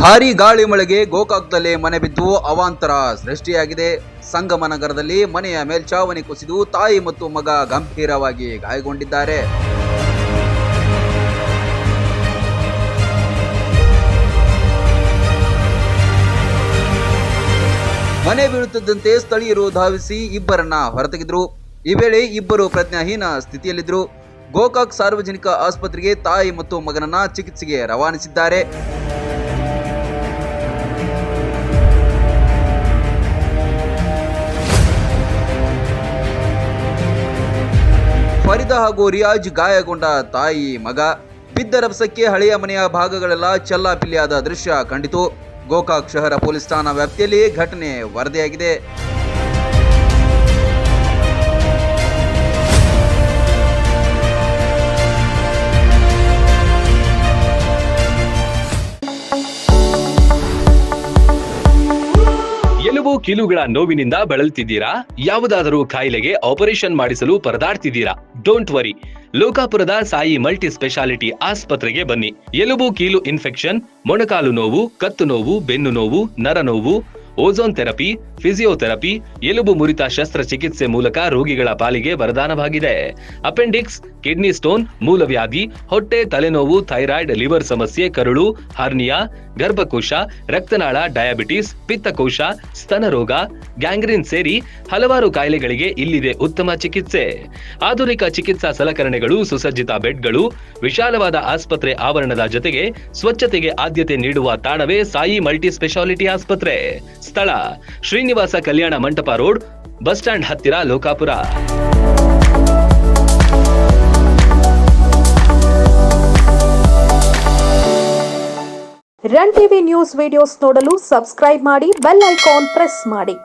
ಭಾರೀ ಗಾಳಿ ಮಳೆಗೆ ಗೋಕಾಕ್ದಲ್ಲಿ ಮನೆ ಬಿದ್ದು ಅವಾಂತರ ಸೃಷ್ಟಿಯಾಗಿದೆ. ಸಂಗಮ ನಗರದಲ್ಲಿ ಮನೆಯ ಮೇಲ್ಛಾವಣಿ ಕುಸಿದು ತಾಯಿ ಮತ್ತು ಮಗ ಗಂಭೀರವಾಗಿ ಗಾಯಗೊಂಡಿದ್ದಾರೆ. ಮನೆ ಬೀಳುತ್ತಿದ್ದಂತೆ ಸ್ಥಳೀಯರು ಧಾವಿಸಿ ಇಬ್ಬರನ್ನ ಹೊರತೆಗೆದರು. ಈ ವೇಳೆ ಇಬ್ಬರು ಪ್ರಜ್ಞಾಹೀನ ಸ್ಥಿತಿಯಲ್ಲಿದ್ದರು. ಗೋಕಾಕ್ ಸಾರ್ವಜನಿಕ ಆಸ್ಪತ್ರೆಗೆ ತಾಯಿ ಮತ್ತು ಮಗನನ್ನ ಚಿಕಿತ್ಸೆಗೆ ರವಾನಿಸಿದ್ದಾರೆ. ಫರೀದಾ ಹಾಗೂ ರಿಯಾಜ್ ಗಾಯಗೊಂಡ ತಾಯಿ ಮಗ. ಬಿದ್ದ ರಭಸಕ್ಕೆ ಹಳೆಯ ಮನೆಯ ಭಾಗಗಳೆಲ್ಲ ಚೆಲ್ಲಾಪಿಲ್ಲಿಯಾದ ದೃಶ್ಯ ಕಂಡಿತು. ಗೋಕಾಕ್ ಶಹರ ಪೊಲೀಸ್ ಠಾಣಾ ವ್ಯಾಪ್ತಿಯಲ್ಲಿ ಘಟನೆ ವರದಿಯಾಗಿದೆ. ಎಲುಬು ಕೀಲುಗಳ ನೋವಿನಿಂದ ಬಳಲ್ತಿದ್ದೀರಾ? ಯಾವುದಾದರೂ ಕಾಯಿಲೆಗೆ ಆಪರೇಷನ್ ಮಾಡಿಸಲು ಪರದಾಡ್ತಿದ್ದೀರಾ? ಡೋಂಟ್ ವರಿ, ಲೋಕಾಪುರದ ಸಾಯಿ ಮಲ್ಟಿ ಸ್ಪೆಷಾಲಿಟಿ ಆಸ್ಪತ್ರೆಗೆ ಬನ್ನಿ. ಎಲುಬು ಕೀಲು ಇನ್ಫೆಕ್ಷನ್, ಮೊಣಕಾಲು ನೋವು, ಕತ್ತು ನೋವು, ಬೆನ್ನು ನೋವು, ನರ ನೋವು, ಓಝೋನ್ ಥೆರಪಿ, ಫಿಸಿಯೋಥೆರಪಿ, ಎಲುಬು ಮುರಿತ ಶಸ್ತ್ರಚಿಕಿತ್ಸೆ ಮೂಲಕ ರೋಗಿಗಳ ಪಾಲಿಗೆ ವರದಾನವಾಗಿದೆ. ಅಪೆಂಡಿಕ್ಸ್, ಕಿಡ್ನಿ ಸ್ಟೋನ್, ಮೂಲವ್ಯಾಧಿ, ಹೊಟ್ಟೆ, ತಲೆನೋವು, ಥೈರಾಯ್ಡ್, ಲಿವರ್ ಸಮಸ್ಯೆ, ಕರುಳು, ಹರ್ನಿಯಾ, ಗರ್ಭಕೋಶ, ರಕ್ತನಾಳ, ಡಯಾಬಿಟಿಸ್, ಪಿತ್ತಕೋಶ, ಸ್ತನ ರೋಗ, ಗ್ಯಾಂಗ್ರೀನ್ ಸೇರಿ ಹಲವಾರು ಕಾಯಿಲೆಗಳಿಗೆ ಇಲ್ಲಿದೆ ಉತ್ತಮ ಚಿಕಿತ್ಸೆ. ಆಧುನಿಕ ಚಿಕಿತ್ಸಾ ಸಲಕರಣೆಗಳು, ಸುಸಜ್ಜಿತ ಬೆಡ್ಗಳು, ವಿಶಾಲವಾದ ಆಸ್ಪತ್ರೆ ಆವರಣದ ಜೊತೆಗೆ ಸ್ವಚ್ಛತೆಗೆ ಆದ್ಯತೆ ನೀಡುವ ತಾಣವೇ ಸಾಯಿ ಮಲ್ಟಿ ಸ್ಪೆಷಾಲಿಟಿ ಆಸ್ಪತ್ರೆ. ಸ್ಥಳ: Srinivasa Kalyana Mantapa road, bus stand ಹತ್ತಿರ, Lokapur. Run TV news videos ನೋಡಲು ಸಬ್ಸ್ಕ್ರೈಬ್ ಮಾಡಿ, ಬೆಲ್ ಐಕಾನ್ ಪ್ರೆಸ್ ಮಾಡಿ.